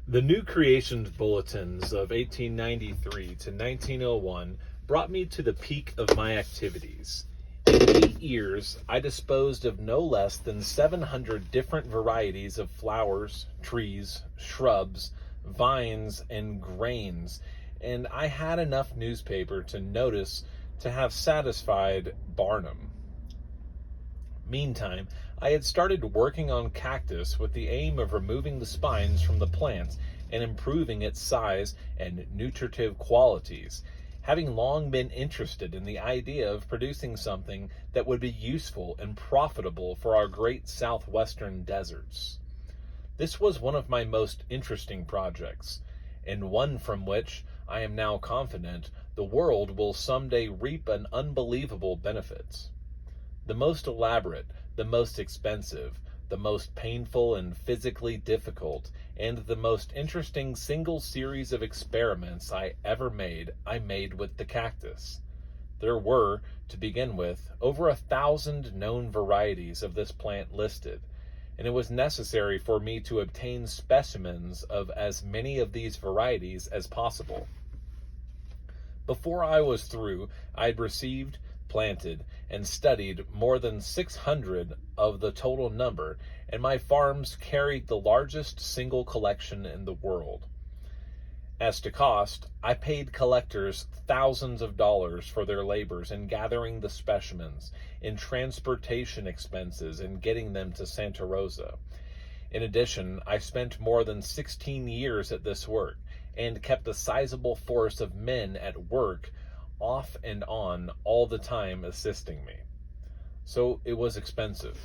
The New Creations Bulletins of 1893 to 1901 brought me to the peak of my activities. In 8 years, I disposed of no less than 700 different varieties of flowers, trees, shrubs, vines, and grains, and I had enough newspaper to have satisfied Barnum. Meantime, I had started working on cactus with the aim of removing the spines from the plant and improving its size and nutritive qualities, having long been interested in the idea of producing something that would be useful and profitable for our great southwestern deserts. This was one of my most interesting projects, and one from which I am now confident the world will someday reap an unbelievable benefit. The most elaborate, the most expensive, the most painful and physically difficult, and the most interesting single series of experiments I ever made, I made with the cactus. There were, to begin with, over 1,000 known varieties of this plant listed, and it was necessary for me to obtain specimens of as many of these varieties as possible. Before I was through, I had received, planted, and studied more than 600 of the total number, and my farms carried the largest single collection in the world. As to cost, I paid collectors thousands of dollars for their labors in gathering the specimens, in transportation expenses in getting them to Santa Rosa. In addition, I spent more than 16 years at this work, and kept a sizable force of men at work off and on all the time assisting me. So it was expensive.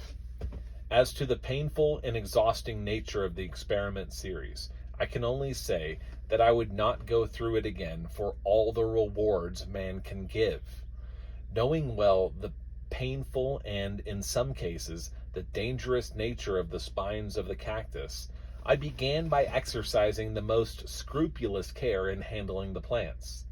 As to the painful and exhausting nature of the experiment series, I can only say that I would not go through it again for all the rewards man can give. Knowing well the painful and, in some cases, the dangerous nature of the spines of the cactus, I began by exercising the most scrupulous care in handling the plants.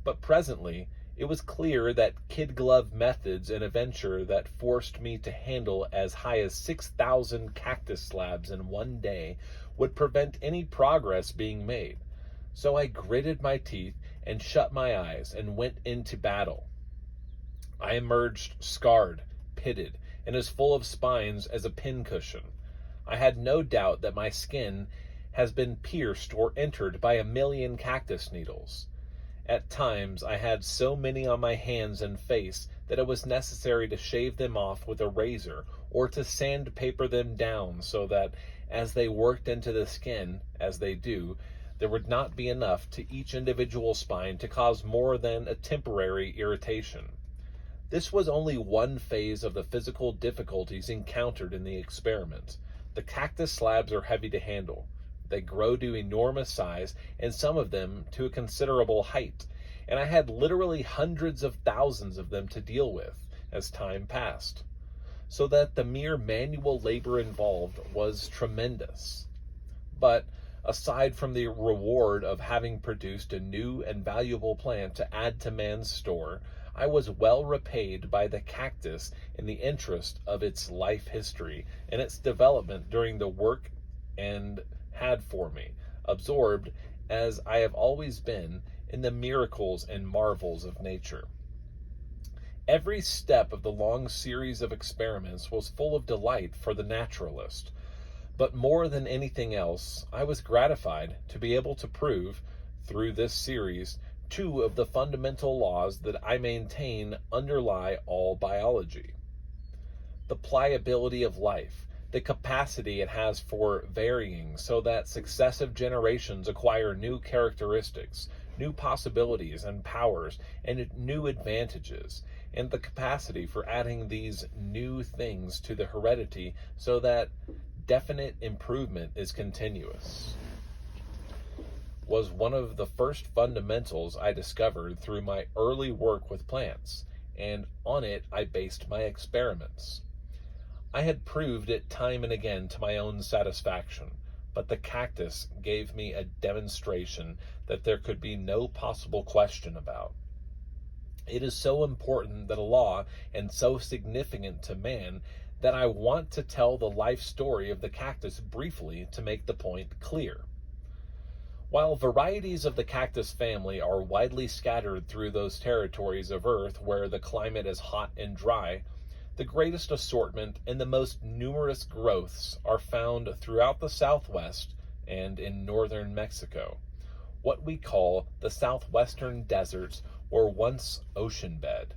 But presently, it was clear that kid-glove methods in a venture that forced me to handle as high as 6,000 cactus slabs in one day would prevent any progress being made. So I gritted my teeth and shut my eyes and went into battle. I emerged scarred, pitted, and as full of spines as a pincushion. I had no doubt that my skin has been pierced or entered by 1,000,000 cactus needles. At times I had so many on my hands and face that it was necessary to shave them off with a razor or to sandpaper them down so that, as they worked into the skin, as they do, there would not be enough to each individual spine to cause more than a temporary irritation. This was only one phase of the physical difficulties encountered in the experiment. The cactus slabs are heavy to handle. They grow to enormous size, and some of them to a considerable height, and I had literally hundreds of thousands of them to deal with as time passed, so that the mere manual labor involved was tremendous. But aside from the reward of having produced a new and valuable plant to add to man's store, I was well repaid by the cactus in the interest of its life history and its development during the work, and had for me, absorbed, as I have always been, in the miracles and marvels of nature. Every step of the long series of experiments was full of delight for the naturalist, but more than anything else, I was gratified to be able to prove, through this series, 2 of the fundamental laws that I maintain underlie all biology. The pliability of life, the capacity it has for varying so that successive generations acquire new characteristics, new possibilities and powers, and new advantages, and the capacity for adding these new things to the heredity so that definite improvement is continuous, was one of the first fundamentals I discovered through my early work with plants, and on it I based my experiments. I had proved it time and again to my own satisfaction, but the cactus gave me a demonstration that there could be no possible question about. It is so important that a law, and so significant to man, that I want to tell the life story of the cactus briefly to make the point clear. While varieties of the cactus family are widely scattered through those territories of Earth where the climate is hot and dry, the greatest assortment and the most numerous growths are found throughout the Southwest and in northern Mexico. What we call the southwestern deserts were once ocean bed.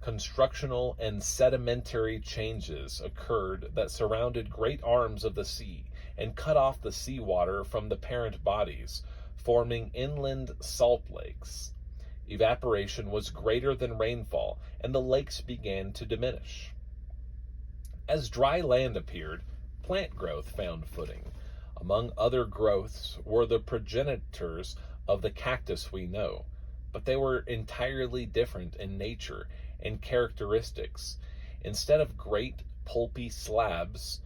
Constructional and sedimentary changes occurred that surrounded great arms of the sea and cut off the seawater from the parent bodies, forming inland salt lakes. Evaporation was greater than rainfall, and the lakes began to diminish. As dry land appeared, plant growth found footing. Among other growths were the progenitors of the cactus we know, but they were entirely different in nature and characteristics. Instead of great pulpy slabs,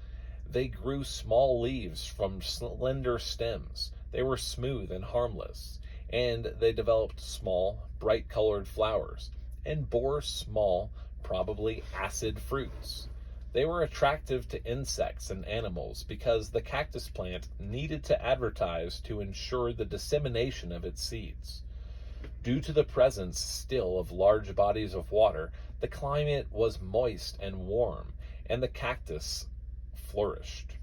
they grew small leaves from slender stems. They were smooth and harmless, and they developed small, bright-colored flowers and bore small, probably acid fruits. They were attractive to insects and animals because the cactus plant needed to advertise to ensure the dissemination of its seeds. Due to the presence still of large bodies of water, the climate was moist and warm, and the cactus flourished.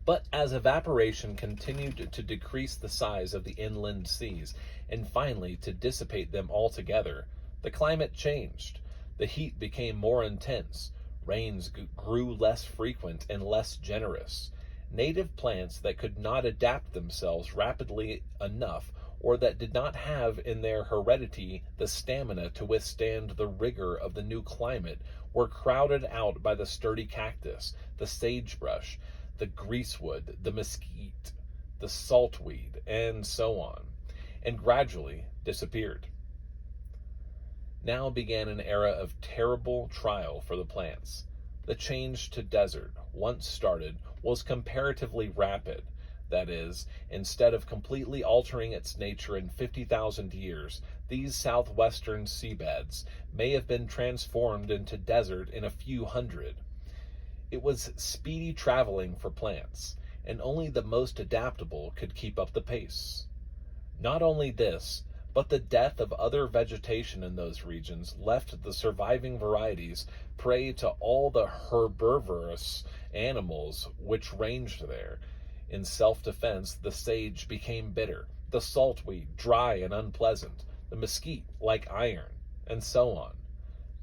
But as evaporation continued to decrease the size of the inland seas, and finally to dissipate them altogether, the climate changed. The heat became more intense. Rains grew less frequent and less generous. Native plants that could not adapt themselves rapidly enough, or that did not have in their heredity the stamina to withstand the rigor of the new climate, were crowded out by the sturdy cactus, the sagebrush, the greasewood, the mesquite, the saltweed, and so on, and gradually disappeared. Now began an era of terrible trial for the plants. The change to desert, once started, was comparatively rapid. That is, instead of completely altering its nature in 50,000 years, these southwestern seabeds may have been transformed into desert in a few hundred. It was speedy traveling for plants, and only the most adaptable could keep up the pace. Not only this, but the death of other vegetation in those regions left the surviving varieties prey to all the herbivorous animals which ranged there. In self-defense, the sage became bitter, the saltweed dry and unpleasant, the mesquite like iron, and so on.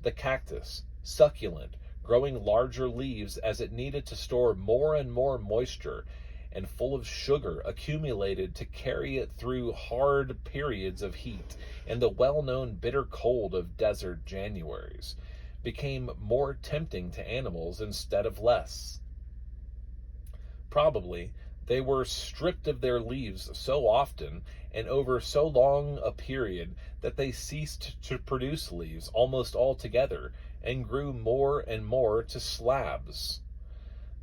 The cactus, succulent, growing larger leaves as it needed to store more and more moisture, and full of sugar accumulated to carry it through hard periods of heat and the well-known bitter cold of desert Januaries, became more tempting to animals instead of less. Probably they were stripped of their leaves so often and over so long a period that they ceased to produce leaves almost altogether and grew more and more to slabs.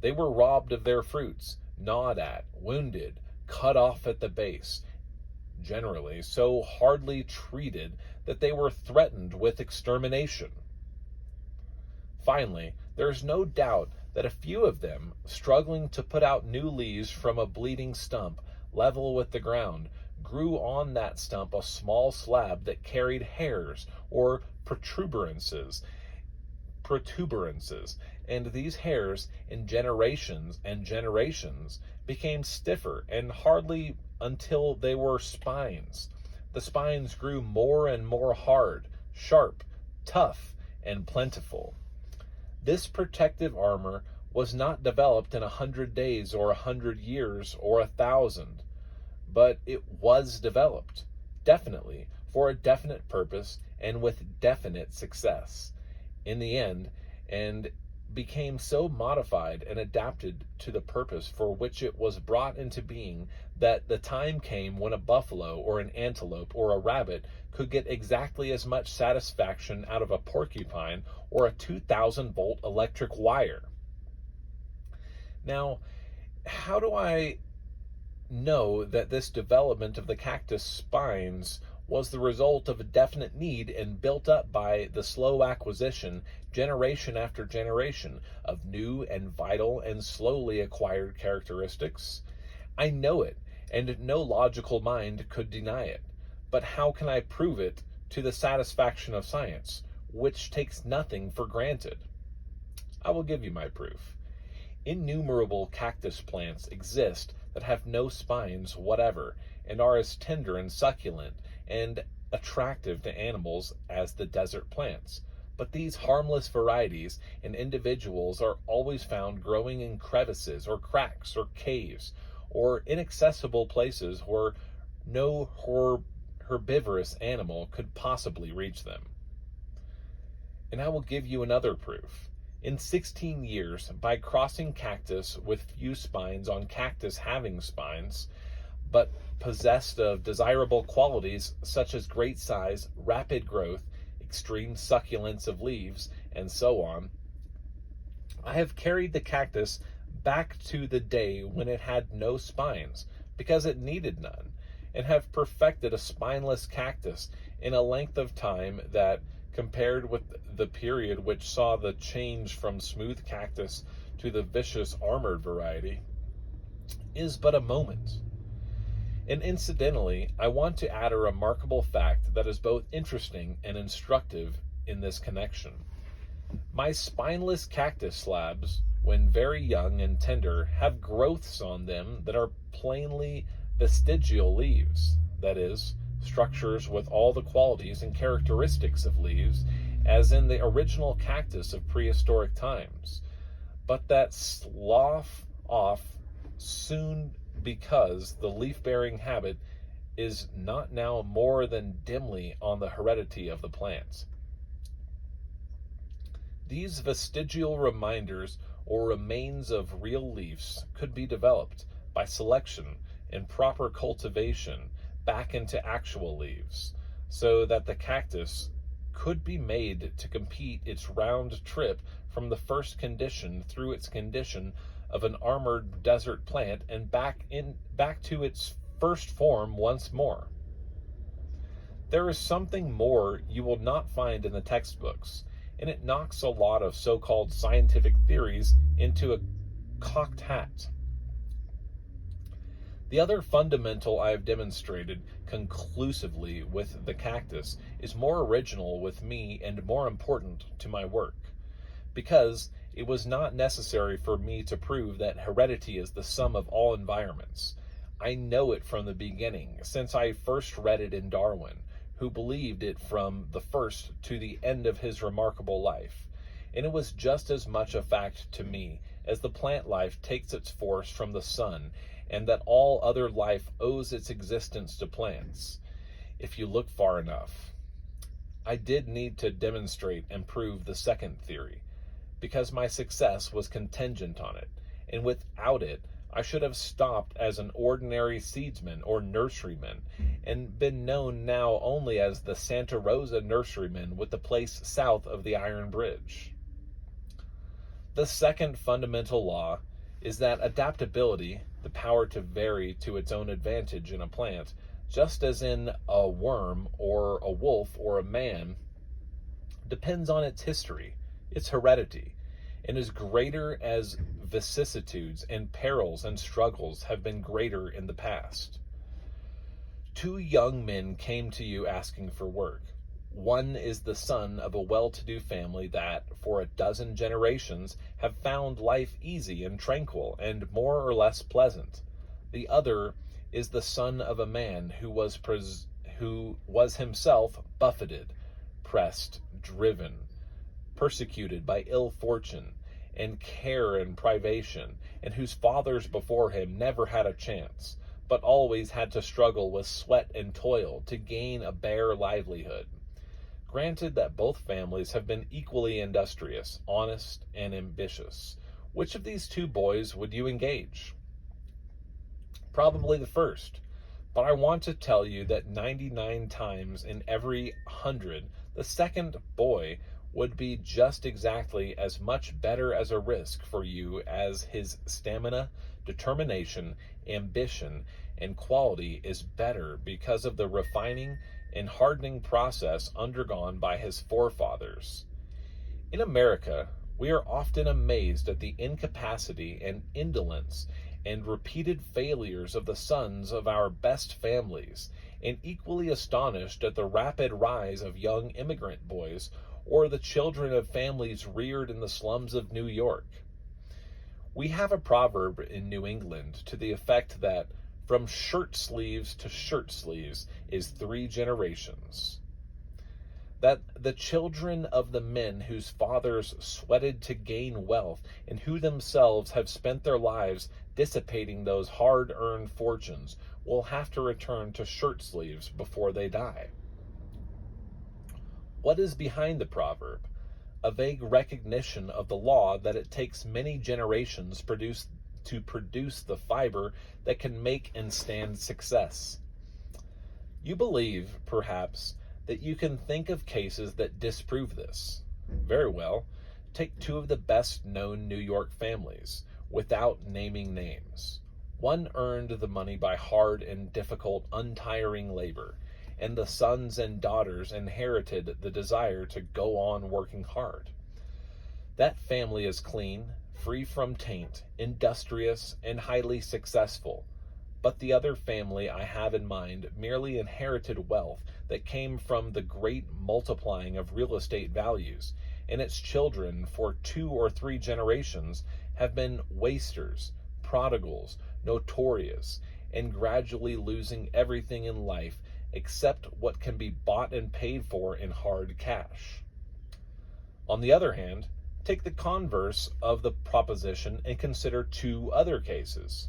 They were robbed of their fruits, gnawed at, wounded, cut off at the base, generally so hardly treated that they were threatened with extermination. Finally, there is no doubt that a few of them, struggling to put out new leaves from a bleeding stump level with the ground, grew on that stump a small slab that carried hairs or protuberances, and these hairs in generations and generations became stiffer and hardly until they were spines. The spines grew more and more hard, sharp, tough, and plentiful. This protective armor was not developed in 100 days or 100 years or 1,000, but it was developed, definitely, for a definite purpose and with definite success. In the end, and became so modified and adapted to the purpose for which it was brought into being that the time came when a buffalo or an antelope or a rabbit could get exactly as much satisfaction out of a porcupine or a 2,000-volt electric wire. Now, how do I know that this development of the cactus spines was the result of a definite need and built up by the slow acquisition, generation after generation, of new and vital and slowly acquired characteristics? I know it and no logical mind could deny it. But how can I prove it to the satisfaction of science, which takes nothing for granted? I will give you my proof. Innumerable cactus plants exist that have no spines whatever and are as tender and succulent and attractive to animals as the desert plants. But these harmless varieties and individuals are always found growing in crevices or cracks or caves or inaccessible places where no herbivorous animal could possibly reach them. And I will give you another proof. In 16 years, by crossing cactus with few spines on cactus having spines, but possessed of desirable qualities such as great size, rapid growth, extreme succulence of leaves, and so on, I have carried the cactus back to the day when it had no spines, because it needed none, and have perfected a spineless cactus in a length of time that, compared with the period which saw the change from smooth cactus to the vicious armored variety, is but a moment. And incidentally, I want to add a remarkable fact that is both interesting and instructive in this connection. My spineless cactus slabs, when very young and tender, have growths on them that are plainly vestigial leaves, that is, structures with all the qualities and characteristics of leaves, as in the original cactus of prehistoric times, but that slough off soon because the leaf-bearing habit is not now more than dimly on the heredity of the plant. These vestigial reminders or remains of real leaves could be developed by selection and proper cultivation back into actual leaves, so that the cactus could be made to compete its round trip from the first condition through its condition of an armored desert plant and back to its first form once more. There is something more you will not find in the textbooks, and it knocks a lot of so-called scientific theories into a cocked hat. The other fundamental I have demonstrated conclusively with the cactus is more original with me and more important to my work, because it was not necessary for me to prove that heredity is the sum of all environments. I know it from the beginning, since I first read it in Darwin, who believed it from the first to the end of his remarkable life. And it was just as much a fact to me as the plant life takes its force from the sun, and that all other life owes its existence to plants, if you look far enough. I did need to demonstrate and prove the second theory, because my success was contingent on it, and without it I should have stopped as an ordinary seedsman or nurseryman, and been known now only as the Santa Rosa nurseryman with the place south of the Iron Bridge. The second fundamental law is that adaptability, the power to vary to its own advantage in a plant, just as in a worm or a wolf or a man, depends on its history, its heredity, and is greater as vicissitudes and perils and struggles have been greater in the past. 2 young men came to you asking for work. One is the son of a well-to-do family that, for a dozen generations, have found life easy and tranquil and more or less pleasant. The other is the son of a man who was himself buffeted, pressed, driven, persecuted by ill fortune and care and privation, and whose fathers before him never had a chance, but always had to struggle with sweat and toil to gain a bare livelihood. Granted that both families have been equally industrious, honest, and ambitious, which of these 2 boys would you engage? Probably the first, but I want to tell you that 99 times in every 100, the second boy would be just exactly as much better as a risk for you as his stamina, determination, ambition, and quality is better because of the refining and hardening process undergone by his forefathers. In America, we are often amazed at the incapacity and indolence and repeated failures of the sons of our best families, and equally astonished at the rapid rise of young immigrant boys or the children of families reared in the slums of New York. We have a proverb in New England to the effect that from shirt sleeves to shirt sleeves is 3 generations. That the children of the men whose fathers sweated to gain wealth and who themselves have spent their lives dissipating those hard-earned fortunes will have to return to shirt sleeves before they die. What is behind the proverb? A vague recognition of the law that it takes many generations to produce the fiber that can make and stand success. You believe, perhaps, that you can think of cases that disprove this. Very well. Take 2 of the best known New York families, without naming names. One earned the money by hard and difficult, untiring labor, and the sons and daughters inherited the desire to go on working hard. That family is clean, free from taint, industrious, and highly successful. But the other family I have in mind merely inherited wealth that came from the great multiplying of real estate values, and its children for 2 or 3 generations have been wasters, prodigals, notorious, and gradually losing everything in life except what can be bought and paid for in hard cash. On the other hand, take the converse of the proposition and consider 2 other cases.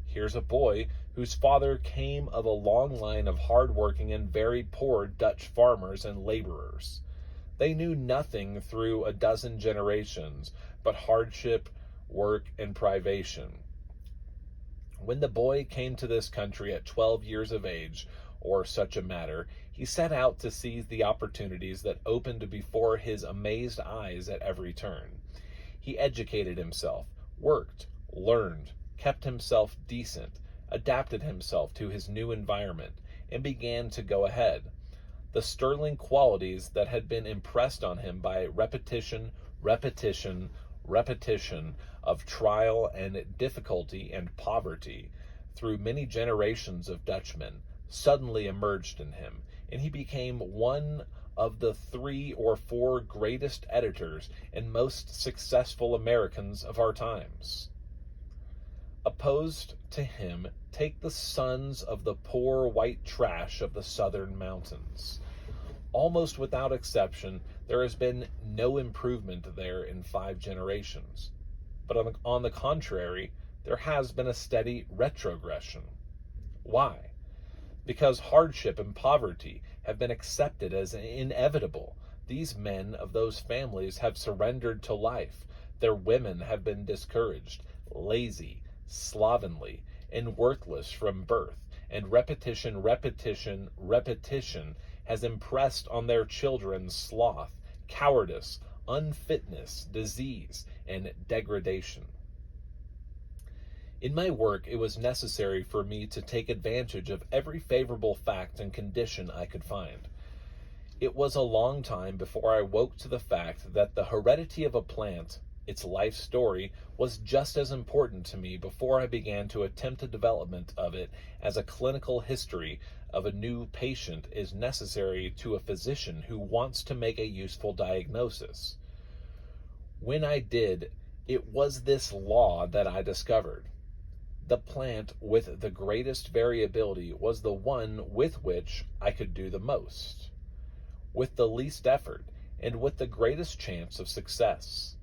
Here's a boy whose father came of a long line of hard-working and very poor Dutch farmers and laborers. They knew nothing through a dozen generations but hardship, work, and privation. When the boy came to this country at 12 years of age, or such a matter, he set out to seize the opportunities that opened before his amazed eyes at every turn. He educated himself, worked, learned, kept himself decent, adapted himself to his new environment, and began to go ahead. The sterling qualities that had been impressed on him by repetition of trial and difficulty and poverty through many generations of Dutchmen suddenly emerged in him, and he became one of the 3 or 4 greatest editors and most successful Americans of our times. Opposed to him, take the sons of the poor white trash of the southern mountains. Almost without exception, there has been no improvement there in 5 generations. But on the contrary, there has been a steady retrogression. Why? Because hardship and poverty have been accepted as inevitable. These men of those families have surrendered to life. Their women have been discouraged, lazy, slovenly, and worthless from birth, and repetition has impressed on their children sloth, cowardice, unfitness, disease, and degradation. In my work, it was necessary for me to take advantage of every favorable fact and condition I could find. It was a long time before I woke to the fact that the heredity of a plant, its life story, was just as important to me before I began to attempt a development of it as a clinical history of a new patient is necessary to a physician who wants to make a useful diagnosis. When I did, it was this law that I discovered. The plant with the greatest variability was the one with which I could do the most, with the least effort, and with the greatest chance of success.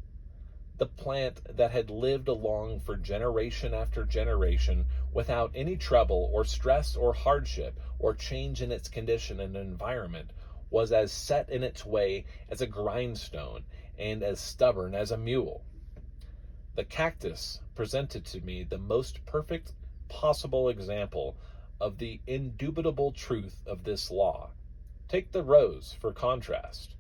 The plant that had lived along for generation after generation without any trouble or stress or hardship or change in its condition and environment was as set in its way as a grindstone and as stubborn as a mule. The cactus presented to me the most perfect possible example of the indubitable truth of this law. Take the rose for contrast.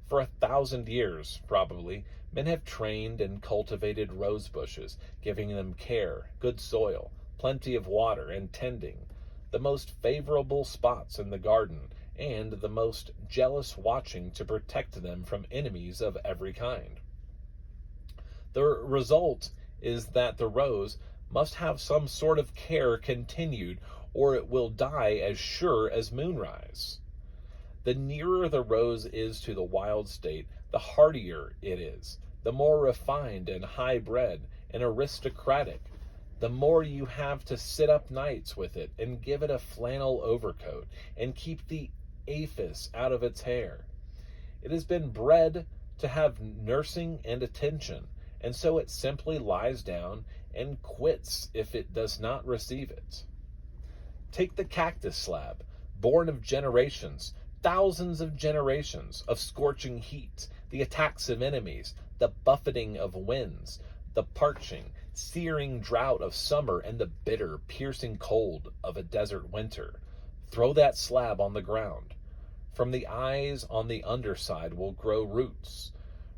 For 1,000 years, probably, men have trained and cultivated rose bushes, giving them care, good soil, plenty of water, and tending, the most favorable spots in the garden, and the most jealous watching to protect them from enemies of every kind. The result is that the rose must have some sort of care continued, or it will die as sure as moonrise. The nearer the rose is to the wild state, the hardier it is, the more refined and high-bred and aristocratic, the more you have to sit up nights with it and give it a flannel overcoat and keep the aphis out of its hair. It has been bred to have nursing and attention, and so it simply lies down and quits if it does not receive it. Take the cactus slab, born of generations, thousands of generations of scorching heat, the attacks of enemies, the buffeting of winds, the parching, searing drought of summer, and the bitter, piercing cold of a desert winter. Throw that slab on the ground. From the eyes on the underside will grow roots.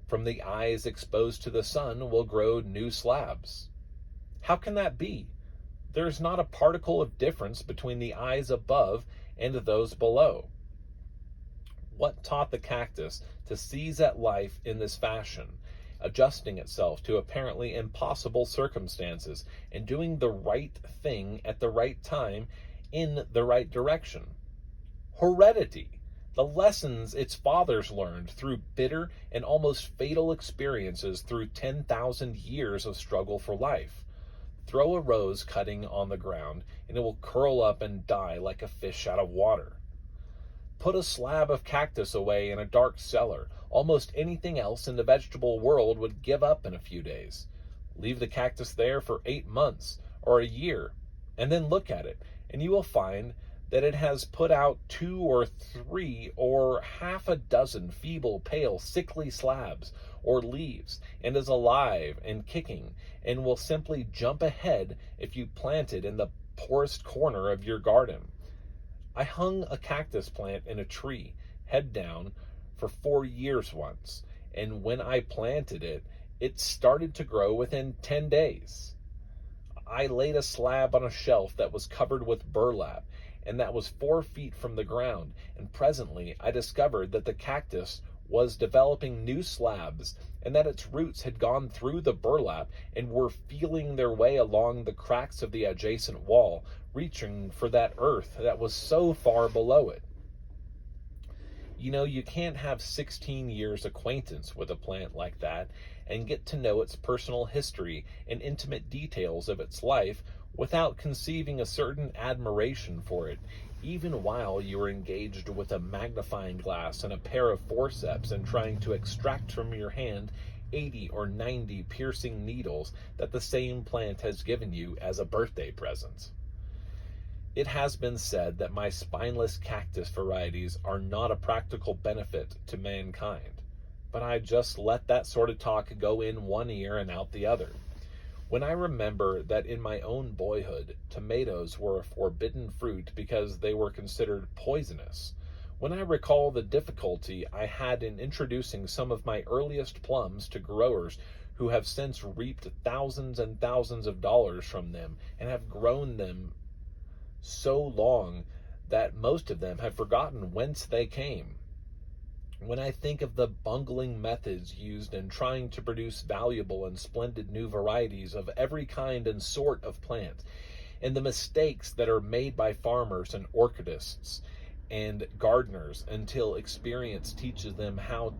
From the eyes exposed to the sun will grow new slabs. How can that be? There is not a particle of difference between the eyes above and those below. What taught the cactus to seize at life in this fashion, adjusting itself to apparently impossible circumstances and doing the right thing at the right time in the right direction? Heredity, the lessons its fathers learned through bitter and almost fatal experiences through 10,000 years of struggle for life. Throw a rose cutting on the ground, and it will curl up and die like a fish out of water. Put a slab of cactus away in a dark cellar. Almost anything else in the vegetable world would give up in a few days. Leave the cactus there for 8 months or a year, and then look at it, and you will find that it has put out 2 or 3 or half a dozen feeble, pale, sickly slabs or leaves, and is alive and kicking, and will simply jump ahead if you plant it in the poorest corner of your garden. I hung a cactus plant in a tree, head down, for 4 years once, and when I planted it, it started to grow within 10 days. I laid a slab on a shelf that was covered with burlap, and that was 4 feet from the ground, and presently I discovered that the cactus was developing new slabs, and that its roots had gone through the burlap and were feeling their way along the cracks of the adjacent wall, reaching for that earth that was so far below it. You know, you can't have 16 years acquaintance with a plant like that and get to know its personal history and intimate details of its life without conceiving a certain admiration for it, even while you are engaged with a magnifying glass and a pair of forceps and trying to extract from your hand 80 or 90 piercing needles that the same plant has given you as a birthday present. It has been said that my spineless cactus varieties are not a practical benefit to mankind, but I just let that sort of talk go in one ear and out the other. When I remember that in my own boyhood, tomatoes were a forbidden fruit because they were considered poisonous, when I recall the difficulty I had in introducing some of my earliest plums to growers who have since reaped thousands and thousands of dollars from them and have grown them so long that most of them have forgotten whence they came. When I think of the bungling methods used in trying to produce valuable and splendid new varieties of every kind and sort of plant, and the mistakes that are made by farmers and orchidists and gardeners until experience teaches them how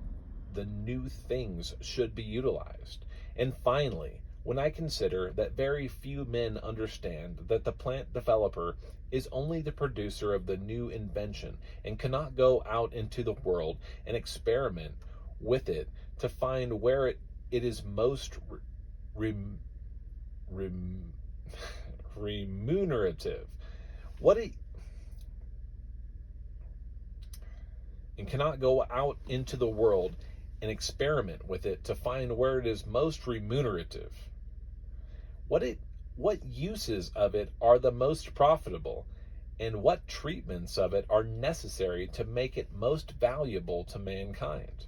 the new things should be utilized, and finally, when I consider that very few men understand that the plant developer is only the producer of the new invention and cannot go out into the world and experiment with it to find where it is most remunerative. And cannot go out into the world and experiment with it to find where it is most remunerative. What uses of it are the most profitable, and what treatments of it are necessary to make it most valuable to mankind?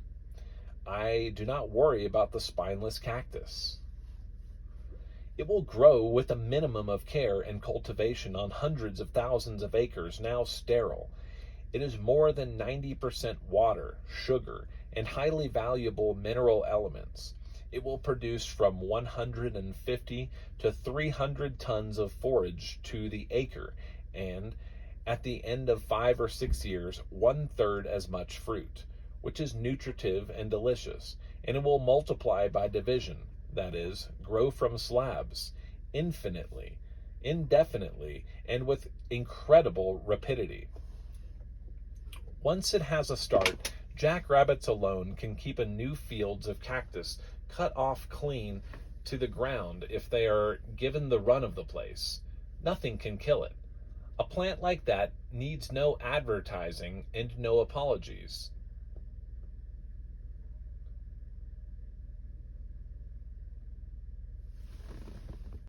I do not worry about the spineless cactus. It will grow with a minimum of care and cultivation on hundreds of thousands of acres now sterile. It is more than 90% water, sugar, and highly valuable mineral elements. it will produce from 150 to 300 tons of forage to the acre, and at the end of 5 or 6 years, 1/3 as much fruit, which is nutritive and delicious, and it will multiply by division, that is, grow from slabs, infinitely, indefinitely, and with incredible rapidity. Once it has a start, jackrabbits alone can keep a new fields of cactus cut off clean to the ground if they are given the run of the place. Nothing can kill it. A plant like that needs no advertising and no apologies.